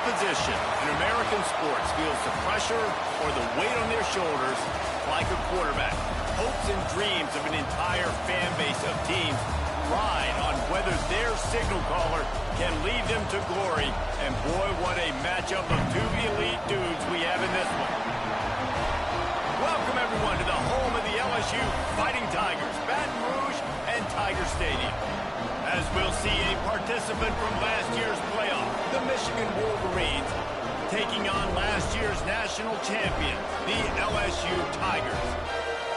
position in American sports feels the pressure or the weight on their shoulders like a quarterback. Hopes and dreams of an entire fan base of teams ride on whether their signal caller can lead them to glory. And boy, what a matchup of two elite dudes we have in this one. Welcome, everyone, to the home of the LSU Fighting Tigers, Baton Rouge and Tiger Stadium. As we'll see a participant from last year's playoff, the Michigan Wolverines, taking on last year's national champion, the LSU Tigers.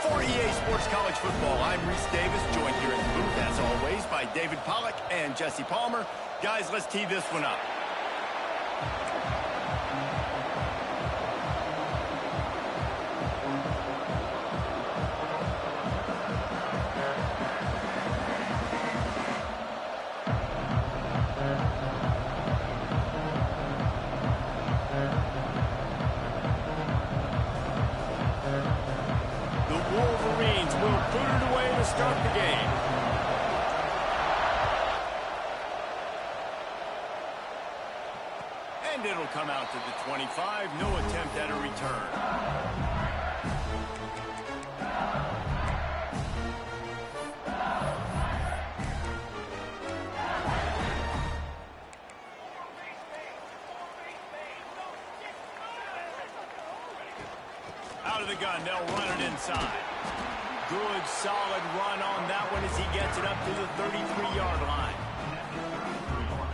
For EA Sports College Football, I'm Reese Davis, joined here in the booth, as always, by David Pollack and Jesse Palmer. Guys, let's tee this one up. Start the game. And it'll come out to the 25. No attempt at a return. Out of the gun, they'll run it inside. Good, solid run on that one as he gets it up to the 33-yard line.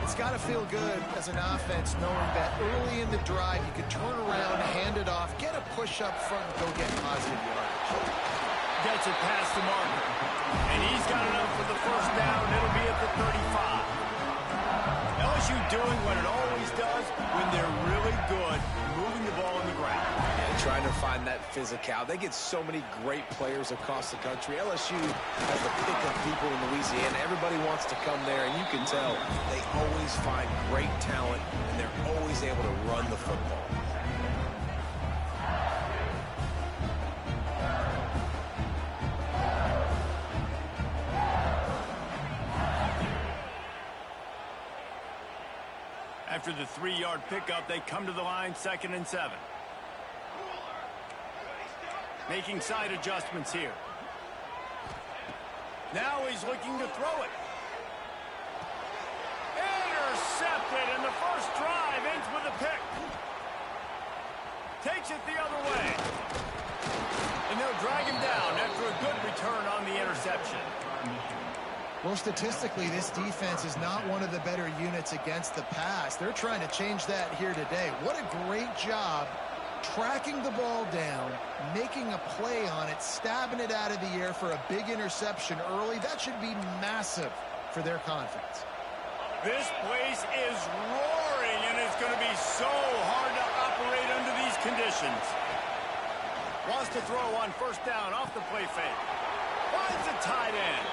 It's got to feel good as an offense knowing that early in the drive you can turn around, hand it off, get a push up front, and go get positive yardage. Gets it past the marker. And he's got it up for the first down. It'll be at the 35. LSU doing what it always does when they're really good, moving the ball in the ground. Trying to find that physical. They get so many great players across the country. LSU has the pick of people in Louisiana. Everybody wants to come there, and you can tell they always find great talent, and they're always able to run the football. After the 3-yard pickup, they come to the line, 2nd and 7. Making side adjustments here. Now he's looking to throw it. Intercepted, and the first drive ends with a pick. Takes it the other way. And they'll drag him down after a good return on the interception. Well, statistically, this defense is not one of the better units against the pass. They're trying to change that here today. What a great job tracking the ball down, making a play on it, stabbing it out of the air for a big interception early. That should be massive for their confidence. This place is roaring, and it's going to be so hard to operate under these conditions. Wants to throw on first down off the play fake. Finds a tight end.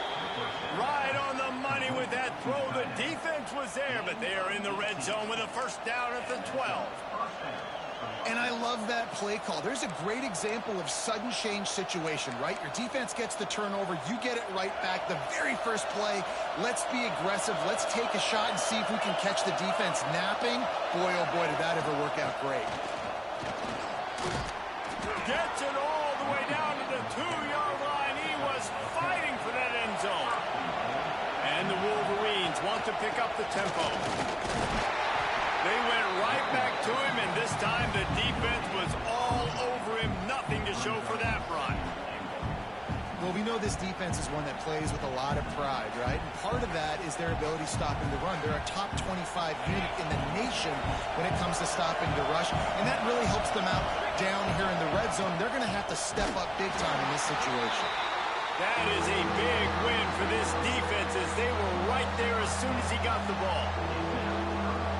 Right on the money with that throw. The defense was there, but they are in the red zone with a first down at the 12. And I love that play call. There's a great example of sudden change situation, right? Your defense gets the turnover. You get it right back. The very first play, let's be aggressive. Let's take a shot and see if we can catch the defense napping. Boy, oh boy, did that ever work out great. Gets it all the way down to the 2-yard line. He was fighting for that end zone. And the Wolverines want to pick up the tempo. They went right back to him, and this time the defense was all over him. Nothing to show for that run. Well, we know this defense is one that plays with a lot of pride, right? And part of that is their ability stopping the run. They're a top 25 unit in the nation when it comes to stopping the rush, and that really helps them out down here in the red zone. They're going to have to step up big time in this situation. That is a big win for this defense as they were right there as soon as he got the ball.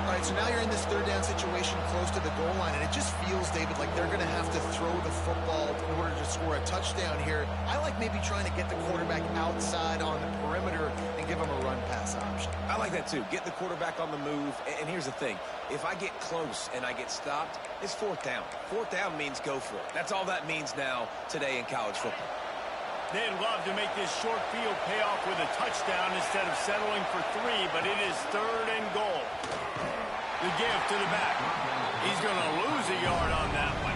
All right, so now you're in this third down situation close to the goal line, and it just feels, David, like they're going to have to throw the football in order to score a touchdown here. I like maybe trying to get the quarterback outside on the perimeter and give him a run-pass option. I like that, too. Get the quarterback on the move. And here's the thing. If I get close and I get stopped, it's 4th down. 4th down means go for it. That's all that means now today in college football. They'd love to make this short field pay off with a touchdown instead of settling for 3, but it is 3rd and goal. The give to the back. He's going to lose a yard on that one.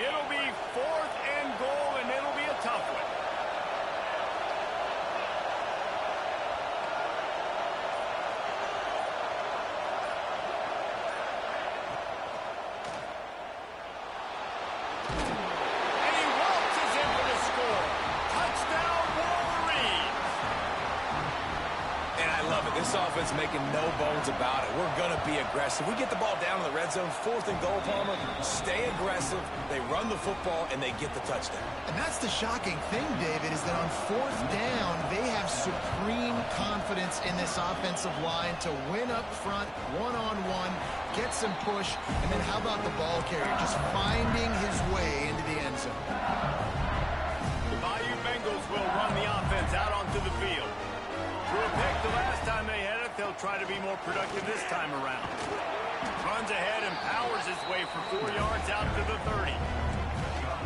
It'll be 4th and goal, and it'll be a tough one. And he waltzes in for the score. Touchdown, Wolverines. And I love it. This offense making no bones about it. We're going to be aggressive. We get the ball down in the red zone, 4th and goal, Palmer. Stay aggressive. They run the football, and they get the touchdown. And that's the shocking thing, David, is that on 4th down, they have supreme confidence in this offensive line to win up front, one-on-one, get some push, and then how about the ball carrier just finding his way into the end zone. The Bayou Bengals will run the offense out onto the field. Threw a pick the last time they had it. They'll try to be more productive this time around. Runs ahead and powers his way for 4 yards out to the 30.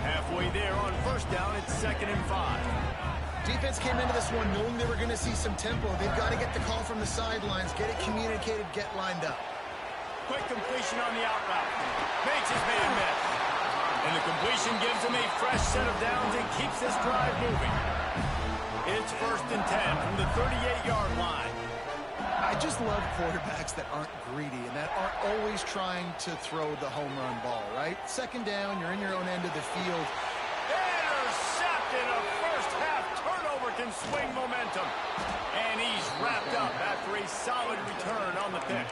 Halfway there on 1st down, it's 2nd and 5. Defense came into this one knowing they were going to see some tempo. They've got to get the call from the sidelines, get it communicated, get lined up. Quick completion on the out route. Makes his man miss. And the completion gives him a fresh set of downs and keeps this drive moving. It's 1st and 10 from the 38-yard line. I just love quarterbacks that aren't greedy and that aren't always trying to throw the home run ball, right? 2nd down, you're in your own end of the field. Intercepted. A first-half turnover can swing momentum. And he's wrapped up after a solid return on the pick.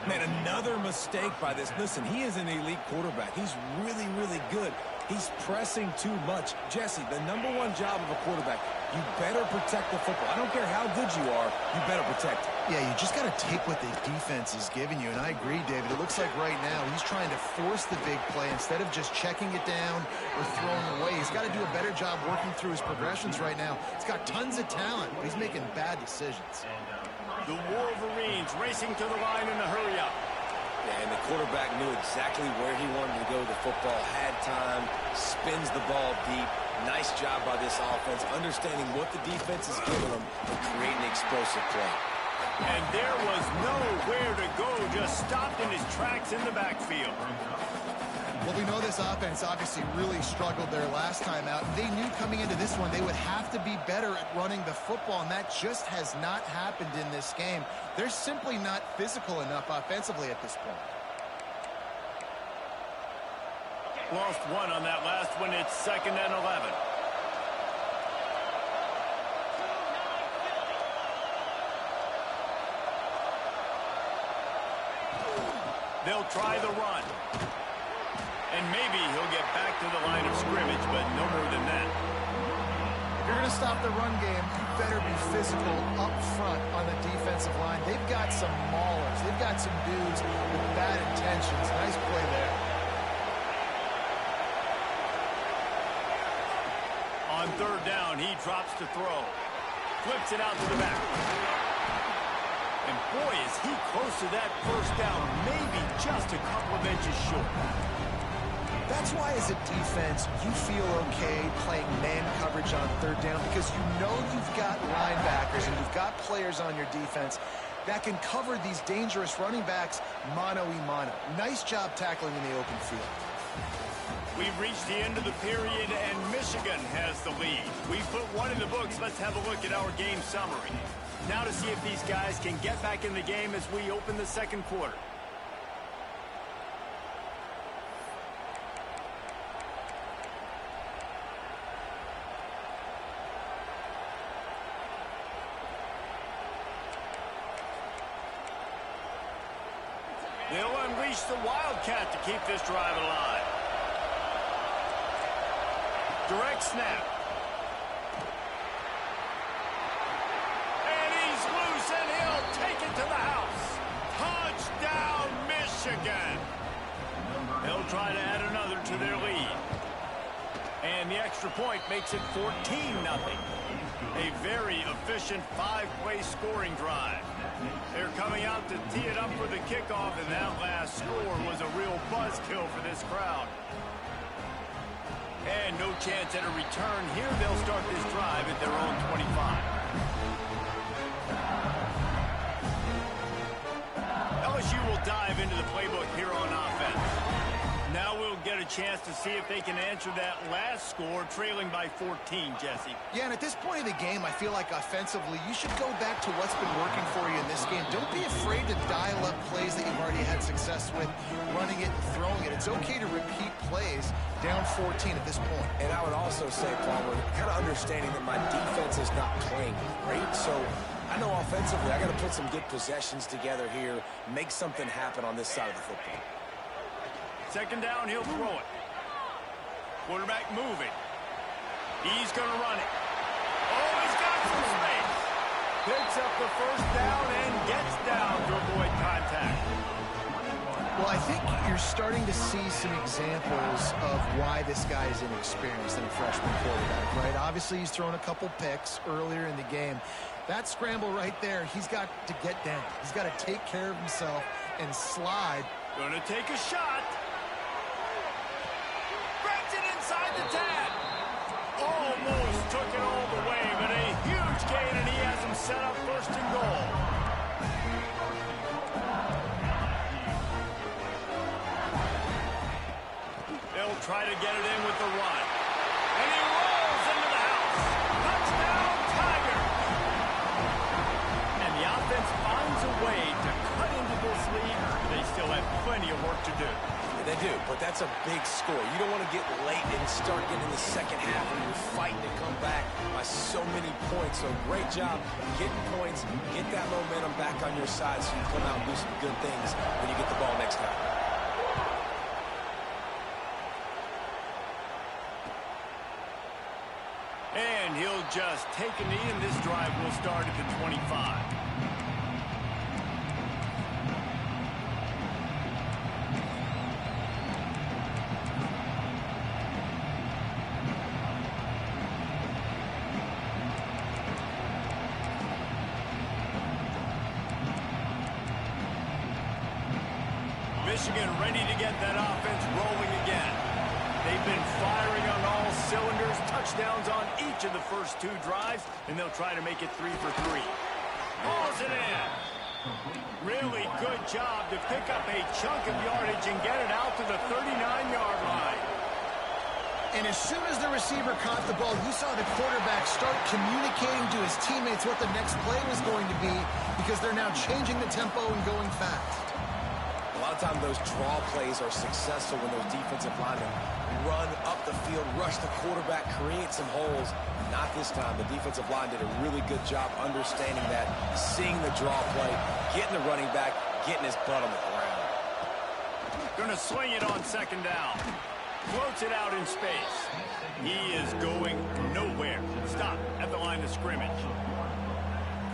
Man, another mistake by this. Listen, he is an elite quarterback. He's really, really good. He's pressing too much. Jesse, the #1 job of a quarterback, you better protect the football. I don't care how good you are, you better protect it. Yeah, you just got to take what the defense is giving you. And I agree, David. It looks like right now he's trying to force the big play instead of just checking it down or throwing away. He's got to do a better job working through his progressions right now. He's got tons of talent, but he's making bad decisions. The Wolverines racing to the line in a hurry-up. Yeah, and the quarterback knew exactly where he wanted to go with the football, had time, spins the ball deep. Nice job by this offense, understanding what the defense is giving them and creating explosive play. And there was nowhere to go, just stopped in his tracks in the backfield. Well, we know this offense obviously really struggled their last time out. They knew coming into this one they would have to be better at running the football, and that just has not happened in this game. They're simply not physical enough offensively at this point. Lost one on that last one. It's 2nd and 11. They'll try the run. And maybe he'll get back to the line of scrimmage, but no more than that. If you're going to stop the run game, you better be physical up front on the defensive line. They've got some maulers. They've got some dudes with bad intentions. Nice play there. On 3rd down, he drops to throw. Flips it out to the back. And boy, is he close to that 1st down, maybe just a couple of inches short. That's why, as a defense, you feel okay playing man coverage on 3rd down because you know you've got linebackers and you've got players on your defense that can cover these dangerous running backs mano-a-mano. Nice job tackling in the open field. We've reached the end of the period, and Michigan has the lead. We've put one in the books. Let's have a look at our game summary. Now to see if these guys can get back in the game as we open the 2nd quarter. They'll unleash the Wildcat to keep this drive alive. Direct snap. And he's loose, and he'll take it to the house. Touchdown, Michigan. They'll try to add another to their lead. And the extra point makes it 14-0. A very efficient 5-play scoring drive. They're coming out to tee it up for the kickoff, and that last score was a real buzzkill for this crowd. And no chance at a return here. They'll start this drive at their own 25. LSU will dive into the playbook here on offense. Now we'll get a chance to see if they can answer that last score, trailing by 14, Jesse. Yeah, and at this point of the game, I feel like offensively, you should go back to what's been working for you in this game. Don't be afraid to dial up plays that you've already had success with, running it and throwing it. It's okay to repeat plays down 14 at this point. And I would also say, Palmer, kind of understanding that my defense is not playing great, so I know offensively I got to put some good possessions together here, make something happen on this side of the football. Second down, he'll throw it. Quarterback moving. He's going to run it. Oh, he's got some space. Picks up the first down and gets down to avoid contact. Well, I think you're starting to see some examples of why this guy is inexperienced in a freshman quarterback, right? Obviously, he's thrown a couple picks earlier in the game. That scramble right there, he's got to get down. He's got to take care of himself and slide. Going to take a shot. Grabs it inside the 10. Almost took it all the way, but a huge gain, and he has him set up first and goal. They'll try to get it in with the run. And he rolls into the house. Touchdown, Tiger. And the offense finds a way to cut into this lead. They still have plenty of work to do. They do, but that's a big score. You don't want to get late and start getting in the second half when you're fighting to come back by so many points. So great job getting points, get that momentum back on your side so you come out and do some good things when you get the ball next time. And he'll just take a knee, and this drive will start at the 25. Michigan ready to get that offense rolling again. They've been firing on all cylinders, touchdowns on each of the first two drives, and they'll try to make it 3 for 3. Hauls it in. Really good job to pick up a chunk of yardage and get it out to the 39-yard line. And as soon as the receiver caught the ball, you saw the quarterback start communicating to his teammates what the next play was going to be, because they're now changing the tempo and going fast. A lot of times those draw plays are successful when those defensive linemen run up the field, rush the quarterback, create some holes. Not this time. The defensive line did a really good job understanding that, seeing the draw play, getting the running back, getting his butt on the ground. Going to swing it on second down. Floats it out in space. He is going nowhere. Stop at the line of scrimmage.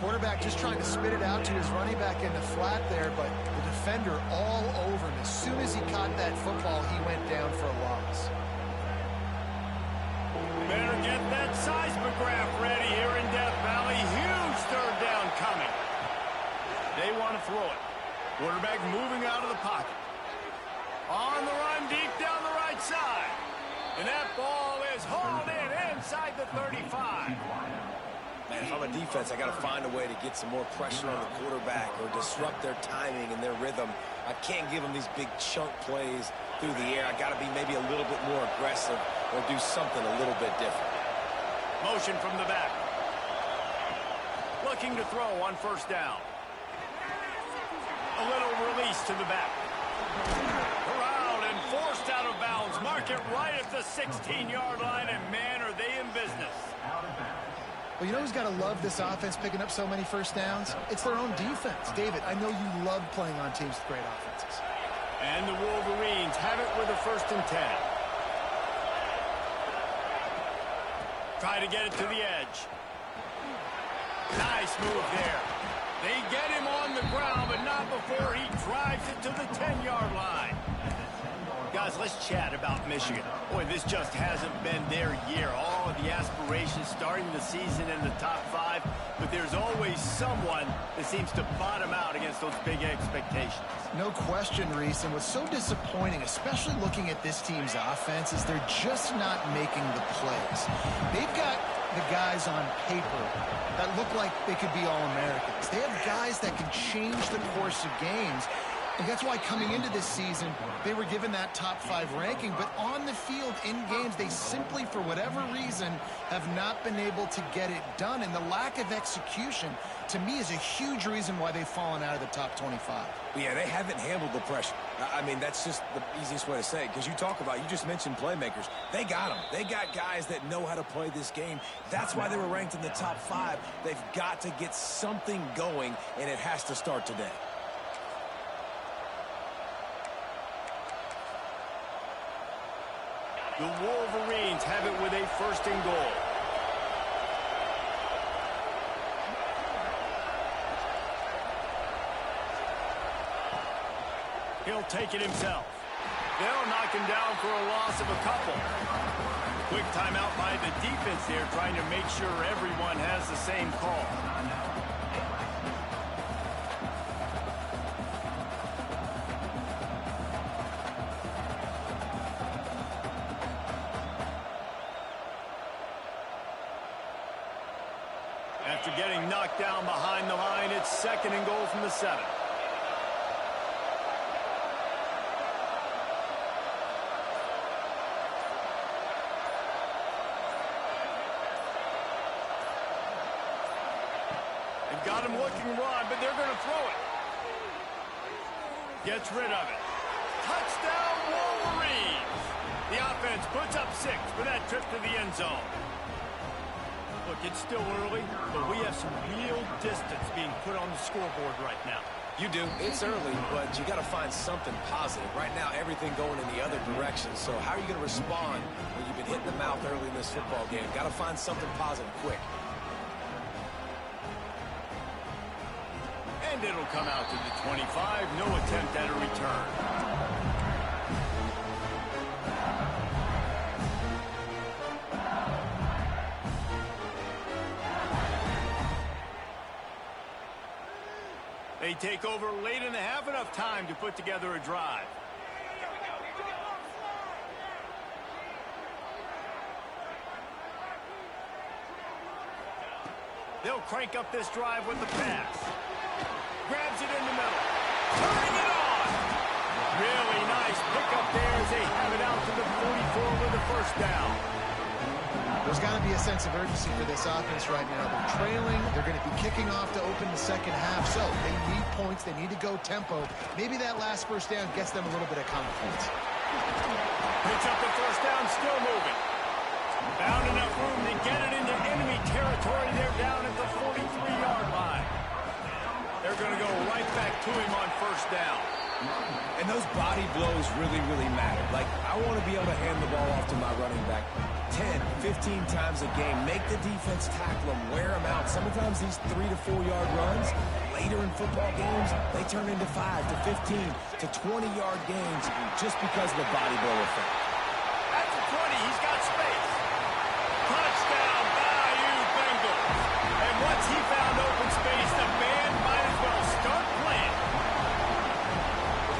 Quarterback just trying to spit it out to his running back in the flat there, but the defender all over him. As soon as he caught that football, he went down for a loss. Better get that seismograph ready here in Death Valley. Huge third down coming. They want to throw it. Quarterback moving out of the pocket. On the run, deep down the right side. And that ball is hauled in inside the 35. Man, if I'm a defense, I got to find a way to get some more pressure on the quarterback or disrupt their timing and their rhythm. I can't give them these big chunk plays through the air. I got to be maybe a little bit more aggressive or do something a little bit different. Motion from the back. Looking to throw on first down. A little release to the back. Corralled and forced out of bounds. Mark it right at the 16-yard line, and man, are they in business. Well, you know who's got to love this offense picking up so many first downs? It's their own defense. David, I know you love playing on teams with great offenses. And the Wolverines have it with a 1st and 10. Try to get it to the edge. Nice move there. They get him on the ground, but not before he drives it to the 10-yard line. Guys, let's chat about Michigan. Boy, this just hasn't been their year. All of the aspirations starting the season in the top 5, but there's always someone that seems to bottom out against those big expectations. No question, Reese, and what's so disappointing, especially looking at this team's offense, is they're just not making the plays. They've got the guys on paper that look like they could be All-Americans. They have guys that can change the course of games. And that's why coming into this season, they were given that top 5 ranking. But on the field, in games, they simply, for whatever reason, have not been able to get it done. And the lack of execution, to me, is a huge reason why they've fallen out of the top 25. Yeah, they haven't handled the pressure. I mean, that's just the easiest way to say it. Because you just mentioned playmakers. They got them. They got guys that know how to play this game. That's why they were ranked in the top 5. They've got to get something going, and it has to start today. The Wolverines have it with a 1st and goal. He'll take it himself. They'll knock him down for a loss of a couple. Quick timeout by the defense here, trying to make sure everyone has the same call. After getting knocked down behind the line, it's 2nd and goal from the 7. They've got him looking run, but they're going to throw it. Gets rid of it. Touchdown, Wolverines! The offense puts up 6 for that trip to the end zone. Look, it's still early, but we have some real distance being put on the scoreboard right now. You do. It's early, but you got to find something positive. Right now, everything going in the other direction. So how are you going to respond when you've been hit in the mouth early in this football game? Got to find something positive quick. And it'll come out to the 25. No attempt at a return. They take over late in the half, enough time to put together a drive. They'll crank up this drive with the pass. Grabs it in the middle. Turning it on. Really nice pickup there as they have it out to the 44 with a 1st down. There's got to be a sense of urgency for this offense right now. They're trailing. They're going to be kicking off to open the 2nd half. So they need points. They need to go tempo. Maybe that last 1st down gets them a little bit of confidence. Picks up the 1st down, still moving. Found enough room to get it into enemy territory. They're down at the 43-yard line. They're going to go right back to him on 1st down. And those body blows really, really matter. Like, I want to be able to hand the ball off to my running back 10, 15 times a game. Make the defense tackle them, wear them out. Sometimes these 3 to 4 yard runs, later in football games, they turn into 5 to 15 to 20-yard gains just because of the body blow effect. At the 20, he's got space. Touchdown, Bayou Bengals. And once he found open space, the band might as well start playing.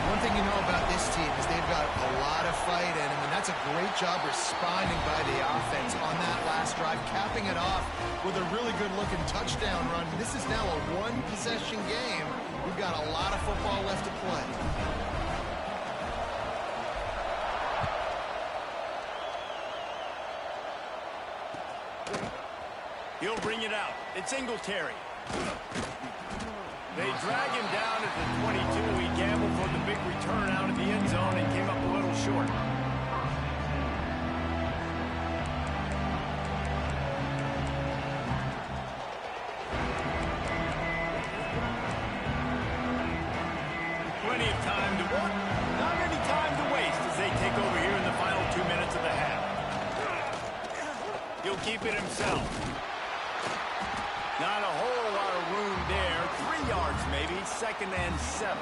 One thing you know about this team is they've got a lot of fight in them, and that's a great job responding by the offense on that last drive, capping it off with a really good-looking touchdown run. This is now a 1-possession game. We've got a lot of football left to play. He'll bring it out. It's Singletary. They drag him down at the 22. He gambled for the big return out of the end zone and came up a little short. Plenty of time to work, not any time to waste as they take over here in the final 2 minutes of the half. He'll keep it himself. Not a whole lot of room there. 3 yards maybe. 2nd and 7.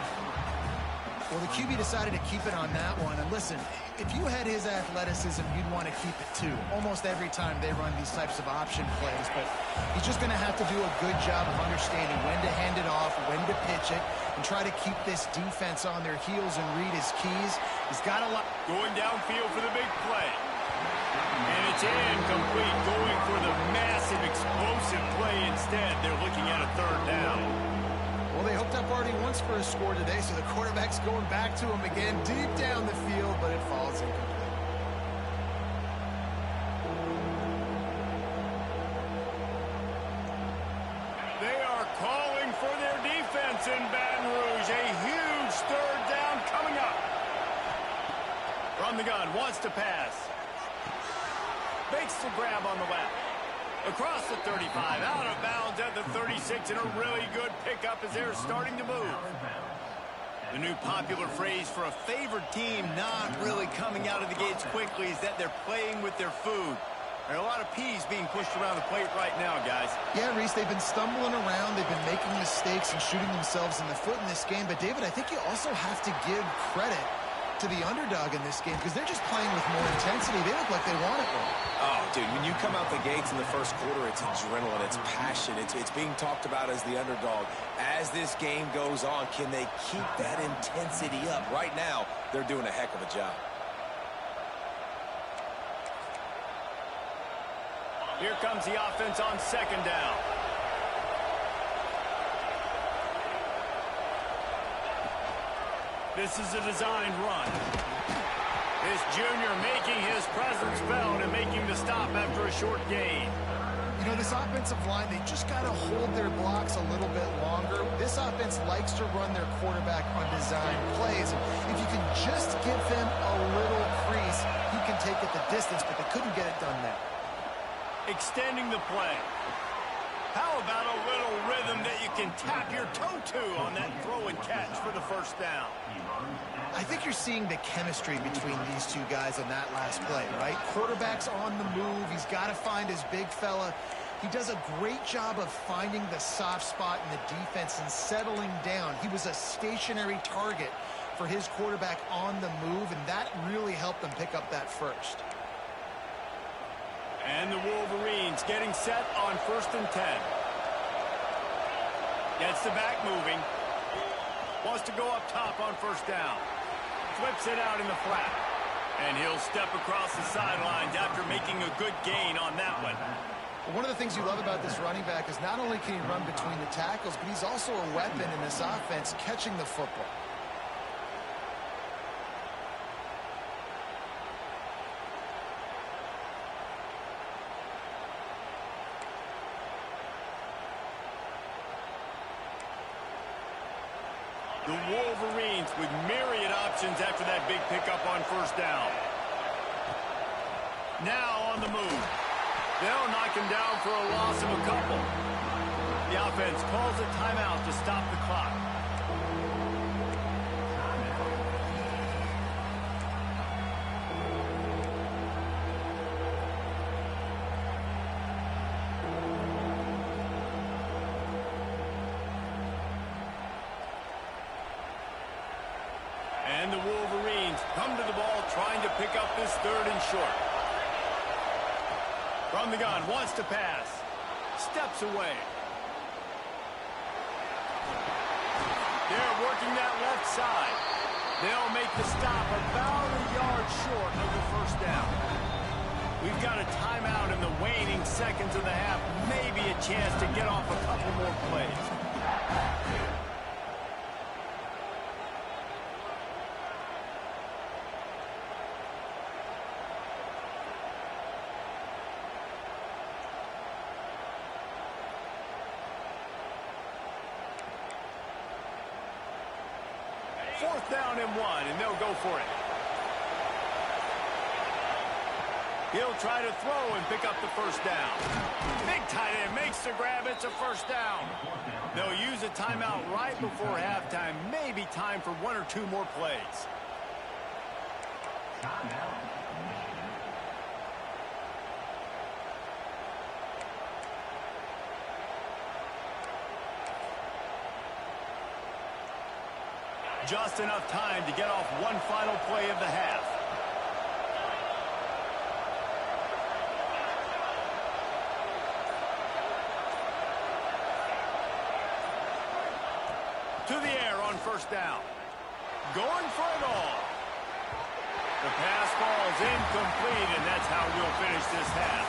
Well, the QB decided to keep it on that one. And listen, if you had his athleticism, you'd want to keep it too. Almost every time they run these types of option plays. But he's just going to have to do a good job of understanding when to hand it off, when to pitch it, and try to keep this defense on their heels and read his keys. He's got a lot. Going downfield for the big play. And it's incomplete, going for the massive, explosive play instead. They're looking at a third down. Well, they hooked up already once for a score today, so the quarterback's going back to him again deep down the field, but it falls incomplete. They are calling for their defense in Baton Rouge. A huge third down coming up. From the gun, wants to pass. Makes the grab on the left. Across the 35, out of bounds at the 36, and a really good pickup as they're starting to move. The new popular phrase for a favored team not really coming out of the gates quickly is that they're playing with their food. There are a lot of peas being pushed around the plate right now, guys. Yeah, Reese, they've been stumbling around. They've been making mistakes and shooting themselves in the foot in this game. But, David, I think you also have to give credit to the underdog in this game because they're just playing with more intensity. They look like they want it more. Oh, dude, when you come out the gates in the first quarter, it's adrenaline, it's passion, it's being talked about as the underdog. As this game goes on, can they keep that intensity up? Right now, they're doing a heck of a job. Here comes the offense on second down. This is a designed run. This junior making his presence felt and making the stop after a short gain. You know, this offensive line, they just got to hold their blocks a little bit longer. This offense likes to run their quarterback on design plays. If you can just give them a little crease, he can take it the distance, but they couldn't get it done there. Extending the play. How about a little rhythm that you can tap your toe to on that throw and catch for the first down? I think you're seeing the chemistry between these two guys on that last play, right? Quarterback's on the move. He's got to find his big fella. He does a great job of finding the soft spot in the defense and settling down. He was a stationary target for his quarterback on the move, and that really helped them pick up that first. And the Wolverines getting set on 1st and 10. Gets the back moving. Wants to go up top on first down. Flips it out in the flat. And he'll step across the sidelines after making a good gain on that one. Well, one of the things you love about this running back is not only can he run between the tackles, but he's also a weapon in this offense catching the football. The Wolverines with myriad options after that big pickup on first down. Now on the move. They'll knock him down for a loss of a couple. The offense calls a timeout to stop the clock. And the Wolverines come to the ball trying to pick up this 3rd and short. From the gun, wants to pass. Steps away. They're working that left side. They'll make the stop about a yard short of the first down. We've got a timeout in the waning seconds of the half. Maybe a chance to get off a couple more plays. Fourth down and 1, and they'll go for it. He'll try to throw and pick up the first down. Big tight end makes the grab. It's a first down. They'll use a timeout right before halftime. Maybe time for 1 or 2 more plays. just enough time to get off one final play of the half. To the air on first down. Going for it all. The pass falls incomplete, and that's how we'll finish this half.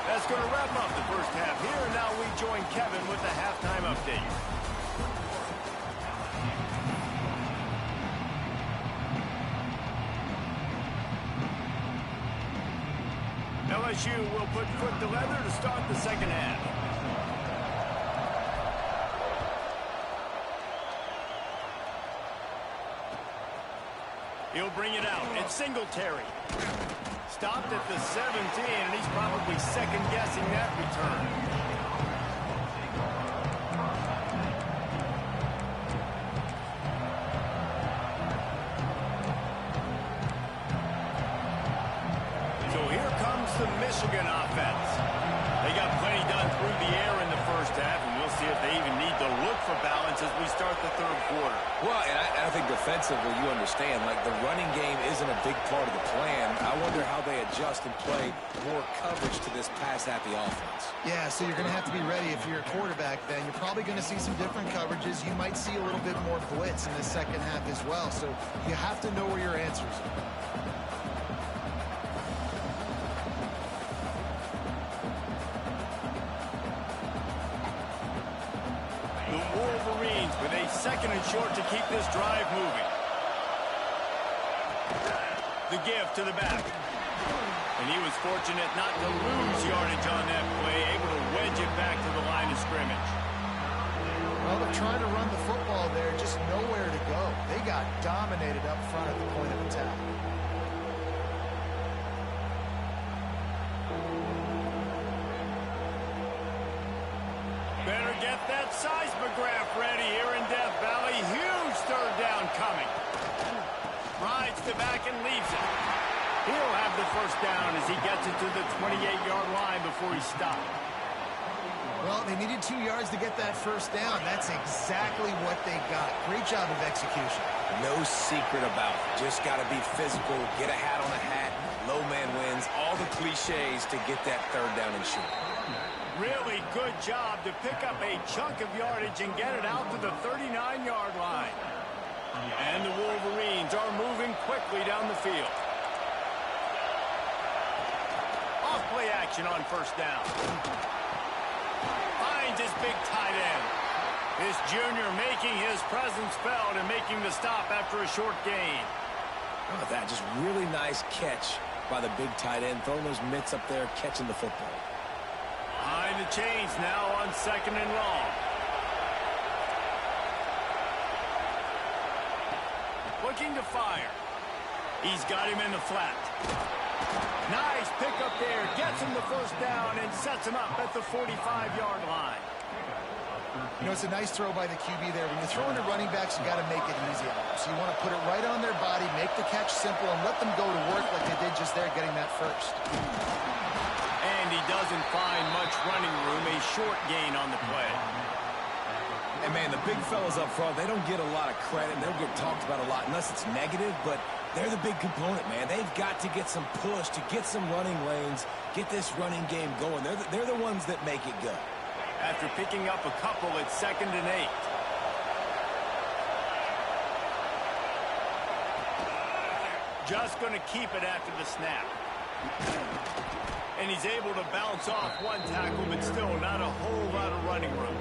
That's going to wrap up the first half here, and now we join Kevin with the halftime update. LSU will put foot to leather to start the second half. He'll bring it out. It's Singletary. Stopped at the 17, and he's probably second-guessing that return. So here comes the Michigan offense. They got plenty done through the air in the first half, and we'll see if they even need to look for balance as we start the third quarter. Well, and I think defensively, you understand, like the running game isn't a big part of the plan. I wonder how they adjust and play more coverage to this pass-happy offense. Yeah, so you're going to have to be ready if you're a quarterback then. You're probably going to see some different coverages. You might see a little bit more blitz in the second half as well. So you have to know where your answers are. Wolverines with a second and short to keep this drive moving. The give to the back. And he was fortunate not to lose yardage on that play, able to wedge it back to the line of scrimmage. Well, they're trying to run the football there, just nowhere to go. They got dominated up front at the point of attack. Better get that seismograph ready here in Death Valley. Huge third down coming. Rides to back and leaves it. He'll have the first down as he gets it to the 28-yard line before he stopped. Well, they needed 2 yards to get that first down. That's exactly what they got. Great job of execution. No secret about it. Just got to be physical, get a hat on a hat, low man wins, all the cliches to get that third down and short. Really good job to pick up a chunk of yardage and get it out to the 39-yard line. And the Wolverines are moving quickly down the field. Off play action on first down. Finds his big tight end. This junior making his presence felt and making the stop after a short gain. How about that? Just really nice catch by the big tight end, throwing those mitts up there, catching the football. Behind the chains now on second and long. Looking to fire. He's got him in the flat. Nice pickup there. Gets him the first down and sets him up at the 45-yard line. You know, it's a nice throw by the QB there. When you're throwing to running backs, you got to make it easy on them. So you want to put it right on their body, make the catch simple, and let them go to work like they did just there, getting that first. And he doesn't find much running room, a short gain on the play. And, man, the big fellas up front, they don't get a lot of credit. They don't get talked about a lot unless it's negative, but they're the big component, man. They've got to get some push, to get some running lanes, get this running game going. They're the ones that make it go. After picking up a couple at 2nd and 8. Just going to keep it after the snap. And he's able to bounce off one tackle, but still not a whole lot of running room.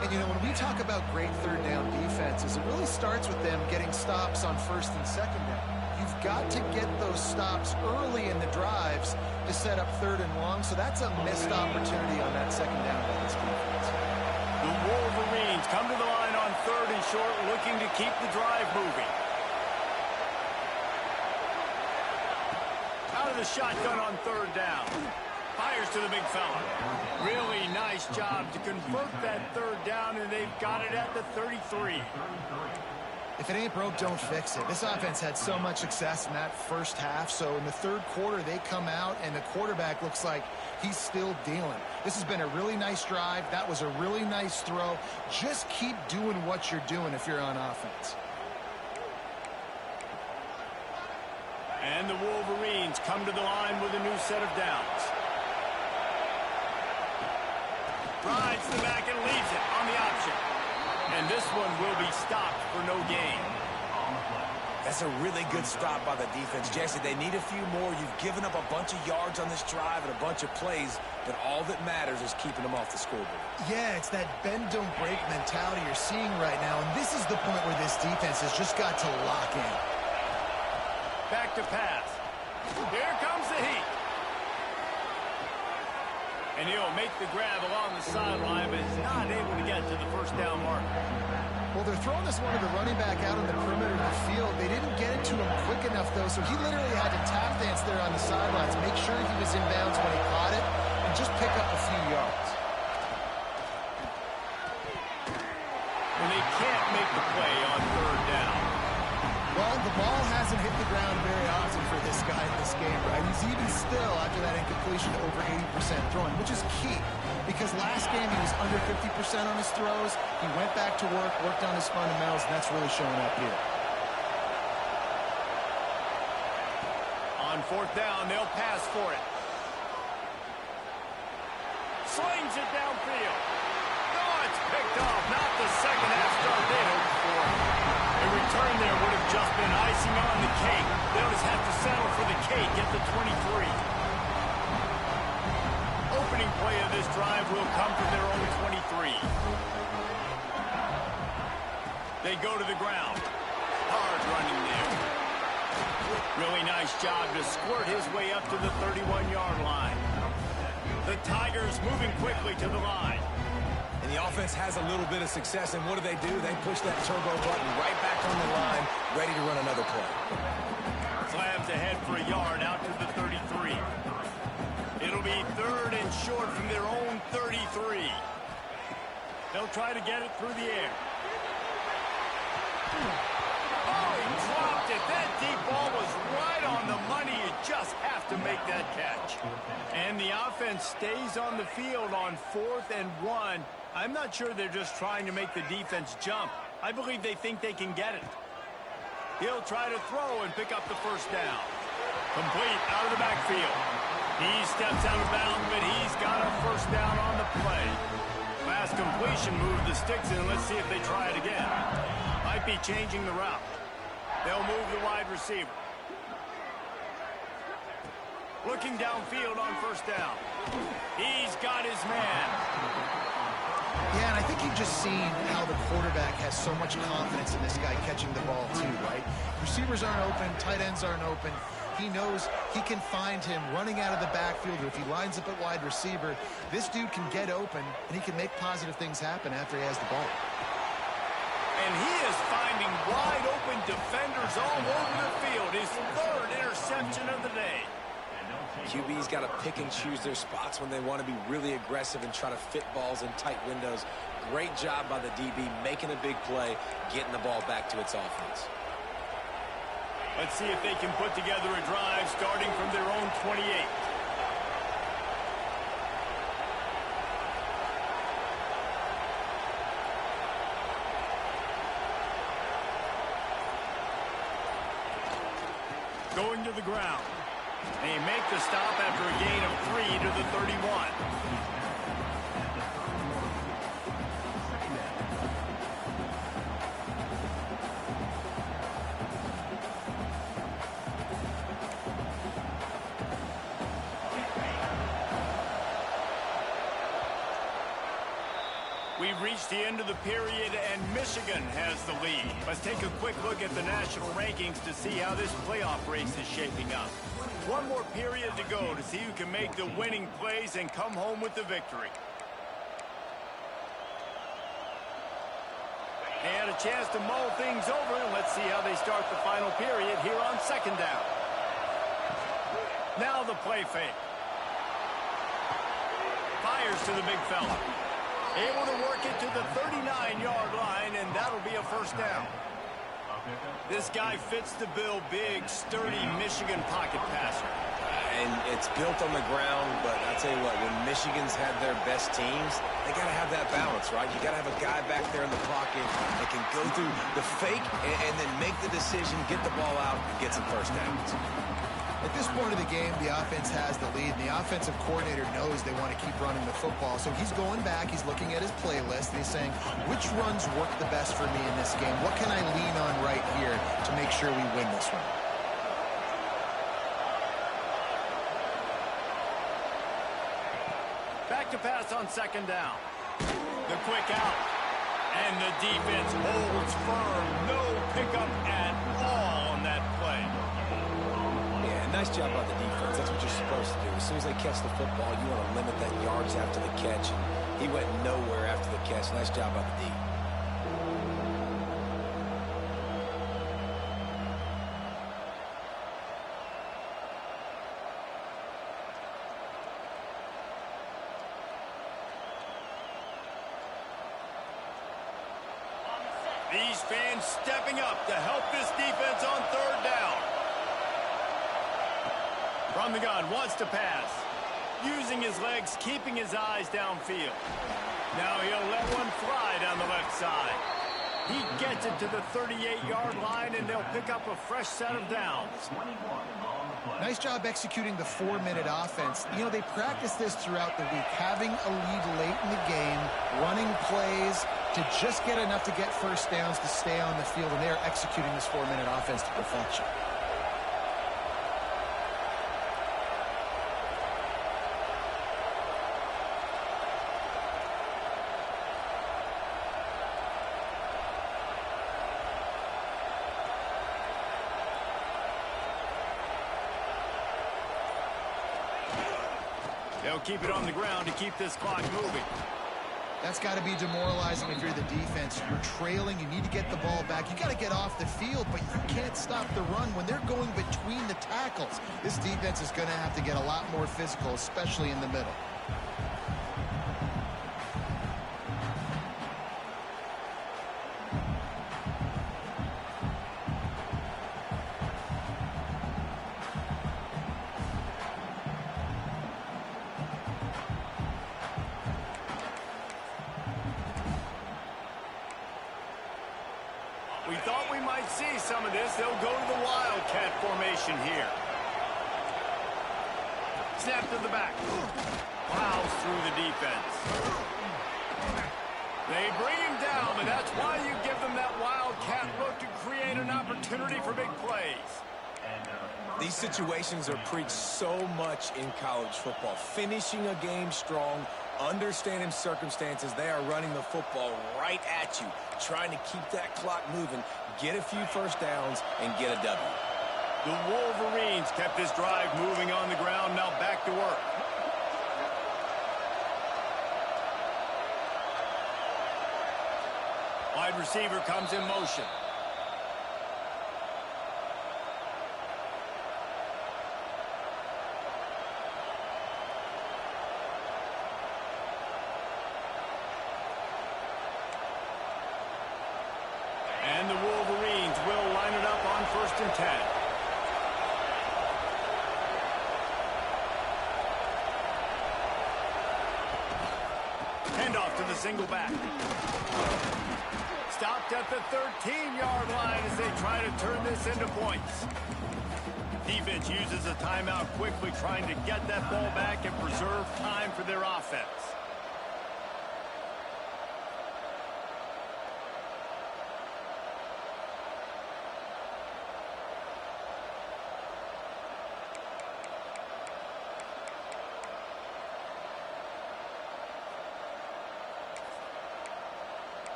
And, you know, when we talk about great third down defenses, it really starts with them getting stops on first and second down. You've got to get those stops early in the drives to set up third and long, so that's a missed opportunity on that second down by this defense. The Wolverines come to the line on third and short, looking to keep the drive moving. Out of the shotgun on third down. Fires to the big fella. Really nice job to convert that third down, and they've got it at the 33. If it ain't broke, don't fix it. This offense had so much success in that first half, so in the third quarter, they come out, and the quarterback looks like he's still dealing. This has been a really nice drive. That was a really nice throw. Just keep doing what you're doing if you're on offense. And the Wolverines come to the line with a new set of downs. Drives the back and leaves it on the option. And this one will be stopped for no gain. That's a really good stop by the defense. Jesse, they need a few more. You've given up a bunch of yards on this drive and a bunch of plays, but all that matters is keeping them off the scoreboard. Yeah, it's that bend, don't break mentality you're seeing right now, and this is the point where this defense has just got to lock in. Back to pass. Here comes the heat. And he'll make the grab along the sideline, but is not able to get to the first down marker. Well, they're throwing this one to the running back out on the perimeter of the field. They didn't get it to him quick enough, though, so he literally had to tap dance there on the sidelines, make sure he was in bounds when he caught it, and just pick up a few yards. And they can't make the play on third down. Well, the ball hasn't hit the ground very often for this guy in this game, right? He's even still, after that incompletion, over 80% throwing, which is key. Because last game he was under 50% on his throws. He went back to work, worked on his fundamentals, and that's really showing up here. On fourth down, they'll pass for it. Slings it downfield. Oh, it's picked off. Not the second half start they hoped for. A return there would have just been icing on the cake. They'll just have to settle for the cake at the 23. Opening play of this drive will come from their own 23. They go to the ground. Hard running there. Really nice job to squirt his way up to the 31-yard line. The Tigers moving quickly to the line. And the offense has a little bit of success, and what do? They push that turbo button right back on the line, ready to run another play. Slabs ahead for a yard out to the 33. It'll be third and short from their own 33. They'll try to get it through the air. Oh, he dropped it. That deep ball was right on the money. You just have to make that catch. And the offense stays on the field on 4th and 1. I'm not sure they're just trying to make the defense jump. I believe they think they can get it. He'll try to throw and pick up the first down. Complete out of the backfield. He steps out of bounds, but he's got a first down on the play. Last completion moved the sticks in. Let's see if they try it again. Might be changing the route. They'll move the wide receiver. Looking downfield on first down. He's got his man. Yeah, and I think you've just seen how the quarterback has so much confidence in this guy catching the ball too, right? Receivers aren't open, tight ends aren't open. He knows he can find him running out of the backfield, or if he lines up at wide receiver, this dude can get open, and he can make positive things happen after he has the ball. And he is finding wide open defenders all over the field. His third interception of the day. QB's got to pick and choose their spots when they want to be really aggressive and try to fit balls in tight windows. Great job by the DB making a big play, getting the ball back to its offense. Let's see if they can put together a drive starting from their own 28. Going to the ground. They make the stop after a gain of 3 to the 31. We've reached the end of the period, and Michigan has the lead. Let's take a quick look at the national rankings to see how this playoff race is shaping up. One more period to go to see who can make the winning plays and come home with the victory. They had a chance to mull things over, and let's see how they start the final period here on second down. Now the play fake. Fires to the big fella. Able to work it to the 39-yard line, and that'll be a first down. This guy fits the bill, big, sturdy Michigan pocket passer. And it's built on the ground, but I'll tell you what, when Michigan's had their best teams, they got to have that balance, right? You got to have a guy back there in the pocket that can go through the fake and then make the decision, get the ball out, and get some first downs. At this point of the game, the offense has the lead, and the offensive coordinator knows they want to keep running the football. So he's going back, he's looking at his playlist, and he's saying, which runs work the best for me in this game? What can I lean on right here to make sure we win this one? Back to pass on second down. The quick out. And the defense holds firm. No pickup at all on that play. Yeah, nice job by the defense. That's what you're supposed to do. As soon as they catch the football, you want to limit that yards after the catch. He went nowhere after the catch. Nice job by the D. These fans stepping up to help this defense on third down. From the gun, wants to pass. Using his legs, keeping his eyes downfield. Now he'll let one fly down the left side. He gets it to the 38-yard line, and they'll pick up a fresh set of downs. Nice job executing the 4-minute offense. You know, they practice this throughout the week, having a lead late in the game, running plays to just get enough to get first downs to stay on the field, and they're executing this 4-minute offense to perfection. They'll keep it on the ground to keep this clock moving. That's got to be demoralizing if you're the defense. You're trailing. You need to get the ball back. You got to get off the field, but you can't stop the run when they're going between the tackles. This defense is going to have to get a lot more physical, especially in the middle. We thought we might see some of this. They'll go to the Wildcat formation here. Snap to the back. Plows through the defense. They bring him down, and that's why you give them that Wildcat look to create an opportunity for big plays. These situations are preached so much in college football. Finishing a game strong, understanding circumstances. They are running the football right at you, trying to keep that clock moving, get a few first downs, and get a W. The Wolverines kept this drive moving on the ground. Now back to work. Wide receiver comes in motion. And the Wolverines will line it up on 1st and 10. Handoff to the single back. Stopped at the 13-yard line as they try to turn this into points. Defense uses a timeout quickly, trying to get that ball back and preserve time for their offense.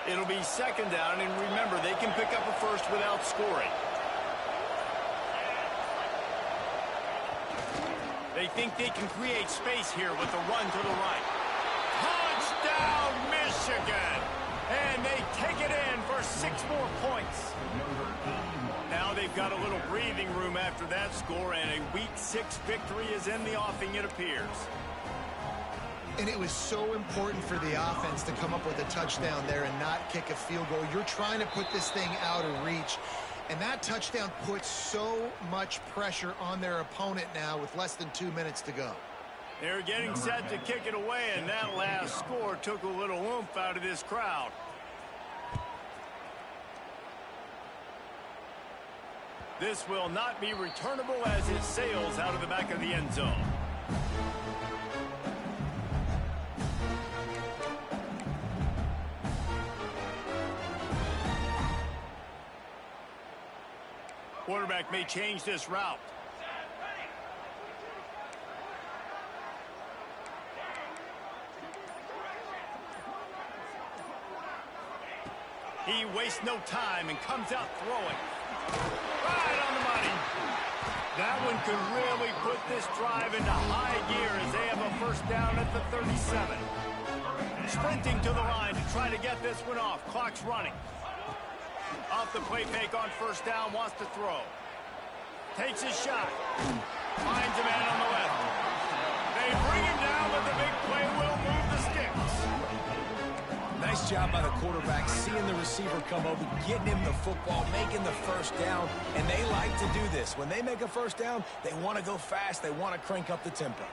It'll be 2nd down, and remember, they can pick up a first without scoring. They think they can create space here with a run to the right. Touchdown, Michigan! And they take it in for 6 more points. Now they've got a little breathing room after that score, and a Week 6 victory is in the offing, it appears. And it was so important for the offense to come up with a touchdown there and not kick a field goal. You're trying to put this thing out of reach. And that touchdown puts so much pressure on their opponent now with less than 2 minutes to go. They're getting set to kick it away, and that last score took a little oomph out of this crowd. This will not be returnable as it sails out of the back of the end zone. Quarterback may change this route. He wastes no time and comes out throwing. Right on the money. That one could really put this drive into high gear as they have a first down at the 37. Sprinting to the line to try to get this one off. Clock's running. Off the play fake on first down, wants to throw. Takes his shot. Finds a man on the left. They bring him down, but the big play will move the sticks. Nice job by the quarterback, seeing the receiver come over, getting him the football, making the first down, and they like to do this. When they make a first down, they want to go fast, they want to crank up the tempo.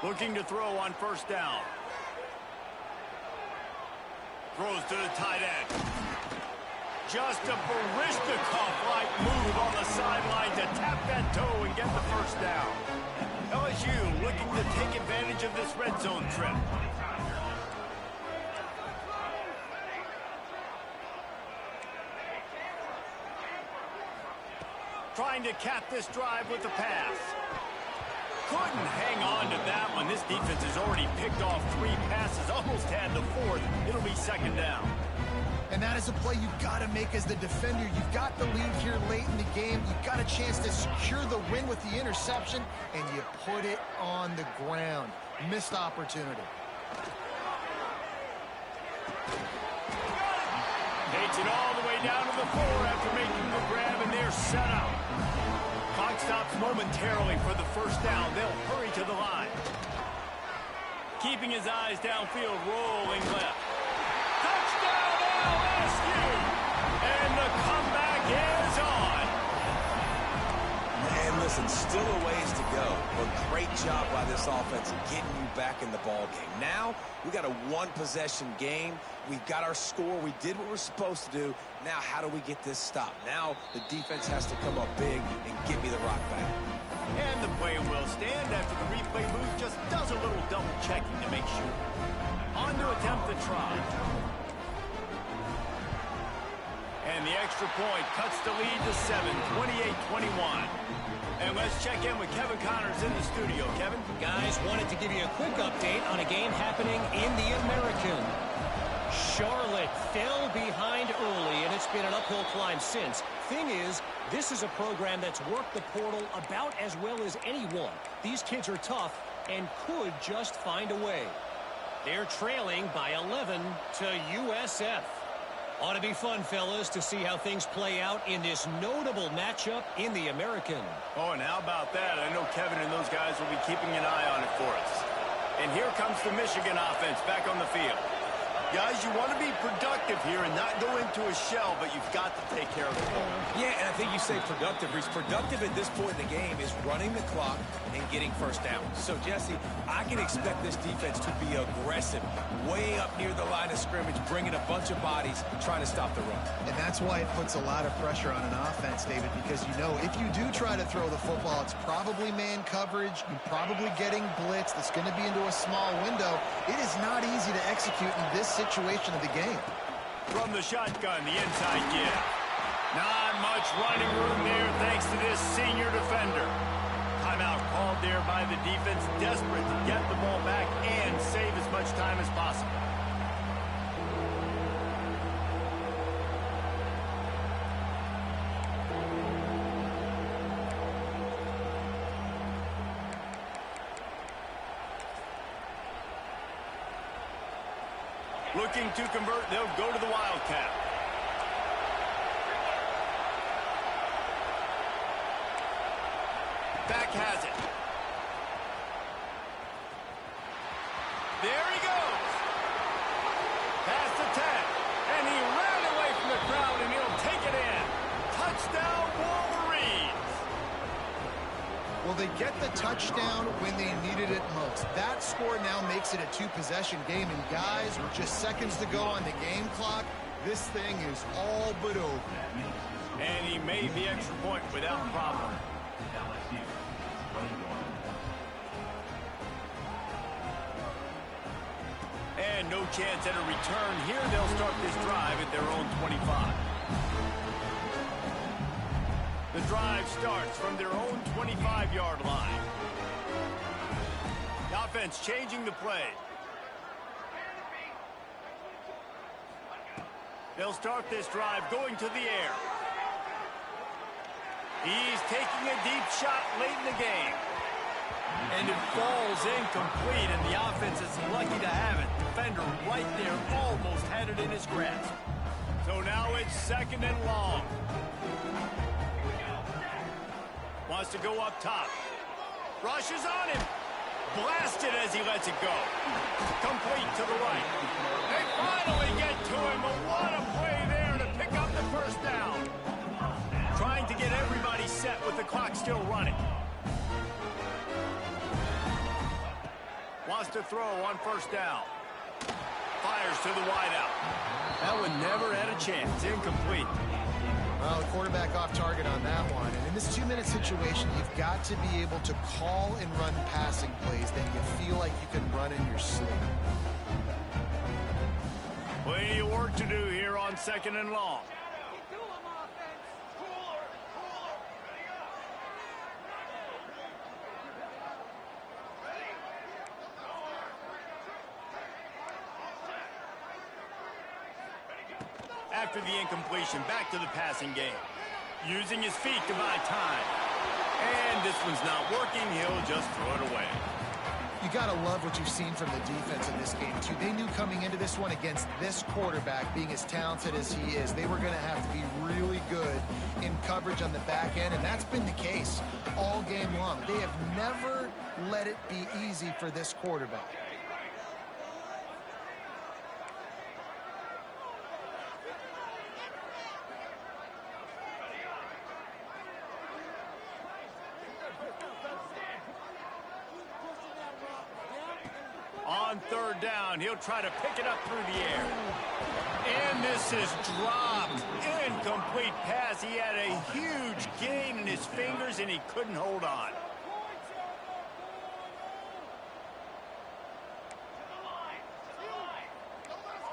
Looking to throw on first down. Throws to the tight end. Just a Baryshnikov-like move on the sideline to tap that toe and get the first down. LSU looking to take advantage of this red zone trip. Trying to cap this drive with the pass. Couldn't hang on to that one. This defense has already picked off 3 passes, almost had the 4th. It'll be second down. And that is a play you've got to make as the defender. You've got the lead here late in the game. You've got a chance to secure the win with the interception, and you put it on the ground. Missed opportunity. Takes it all the way down to the 4 after making the grab, and they're set up. Clock stops momentarily for the first down. They'll hurry to the line. Keeping his eyes downfield, rolling left. Touchdown LSU! And the comeback is on. And listen, still a ways to go, but great job by this offense getting you back in the ball game. Now, we got a 1-possession game. We've got our score. We did what we're supposed to do. Now, how do we get this stopped? Now, the defense has to come up big and get me the rock back. And the play will stand after the replay booth just does a little double checking to make sure. On to attempt the try. And the extra point cuts the lead to 7, 28-21. And let's check in with Kevin Connors in the studio. Kevin? Guys, wanted to give you a quick update on a game happening in the American. Charlotte fell behind early, and it's been an uphill climb since. Thing is, this is a program that's worked the portal about as well as anyone. These kids are tough and could just find a way. They're trailing by 11 to USF. Ought to be fun, fellas, to see how things play out in this notable matchup in the American. Oh, and how about that? I know Kevin and those guys will be keeping an eye on it for us. And here comes the Michigan offense back on the field. Guys, you want to be productive here and not go into a shell, but you've got to take care of the ball. Yeah, and I think you say productive. Reese, productive at this point in the game is running the clock and getting first down. So, Jesse, I can expect this defense to be aggressive, way up near the line of scrimmage, bringing a bunch of bodies, trying to stop the run. And that's why it puts a lot of pressure on an offense, David, because you know if you do try to throw the football, it's probably man coverage. You're probably getting blitz. That's going to be into a small window. It is not easy to execute in this situation of the game. From the shotgun, the inside give. Not much running room there thanks to this senior defender. Timeout called there by the defense, desperate to get the ball back and save as much time as possible. Looking to convert, they'll go to the Wildcat. Quarterback has it. There he goes. Past the 10. And he ran away from the crowd, and he'll take it in. Touchdown, Wolverines. Well, they get the touchdown when they needed it most. That score now makes it a two-possession game. And, guys, with just seconds to go on the game clock, this thing is all but over. And he made the extra point without problem. And no chance at a return here. They'll start this drive at their own 25. The drive starts from their own 25-yard line. The offense changing the play. They'll start this drive going to the air. He's taking a deep shot late in the game. And it falls incomplete, and the offense is lucky to have it. Defender right there almost had it in his grasp. So now it's 2nd and long. Wants to go up top. Rushes on him. Blasted as he lets it go. Complete to the right. They finally get to him, but what a play there to pick up the first down. Trying to get everybody set with the clock still running. Wants to throw on first down. Fires to the wideout. That one never had a chance. Incomplete. Well, the quarterback off target on that one. And in this 2-minute situation, you've got to be able to call and run passing plays that you feel like you can run in your sleep. Plenty of work to do here on 2nd and long. After the incompletion, back to the passing game. Using his feet to buy time. And this one's not working. He'll just throw it away. You got to love what you've seen from the defense in this game, too. They knew coming into this one against this quarterback, being as talented as he is, they were going to have to be really good in coverage on the back end, and that's been the case all game long. They have never let it be easy for this quarterback. On 3rd down, he'll try to pick it up through the air. And this is dropped. Incomplete pass. He had a huge gain in his fingers, and he couldn't hold on.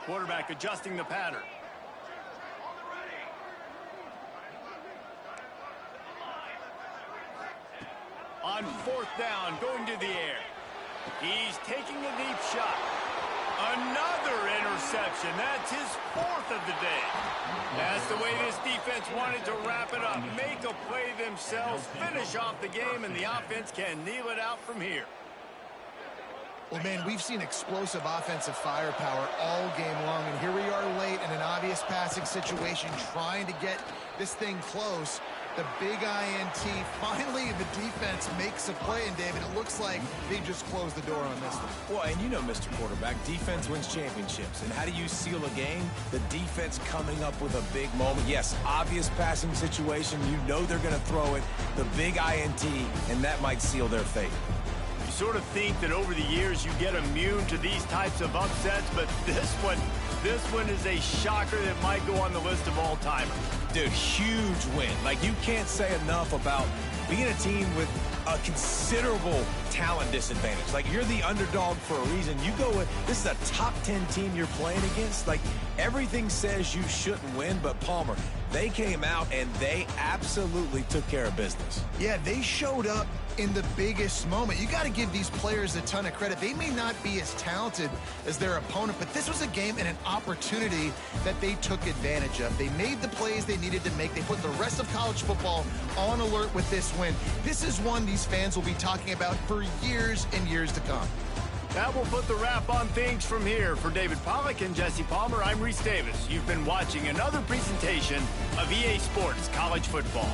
Quarterback adjusting the pattern. On 4th down, going to the air. He's taking a deep shot. Another interception. That's his 4th of the day. That's the way this defense wanted to wrap it up. Make a play themselves, finish off the game, and the offense can kneel it out from here. Well, man, we've seen explosive offensive firepower all game long, and here we are late in an obvious passing situation trying to get this thing close. The big INT. Finally, the defense makes a play, and David, it looks like they just closed the door on this one. Well, and you know, Mr. Quarterback, defense wins championships. And how do you seal a game? The defense coming up with a big moment. Yes, obvious passing situation. You know they're going to throw it. The big INT, and that might seal their fate. You sort of think that over the years you get immune to these types of upsets, but this one is a shocker that might go on the list of all-timers. Dude, huge win. Like, you can't say enough about being a team with a considerable talent disadvantage. Like, you're the underdog for a reason. You go with, this is a top 10 team you're playing against. Like, everything says you shouldn't win, but Palmer, they came out and they absolutely took care of business. Yeah, they showed up in the biggest moment. You got to give these players a ton of credit. They may not be as talented as their opponent, but this was a game and an opportunity that they took advantage of. They made the plays they needed to make. They put the rest of college football on alert with this win. This is one these fans will be talking about for years and years to come. That will put the wrap on things from here. For David Pollack and Jesse Palmer, I'm Reese Davis. You've been watching another presentation of EA Sports College Football.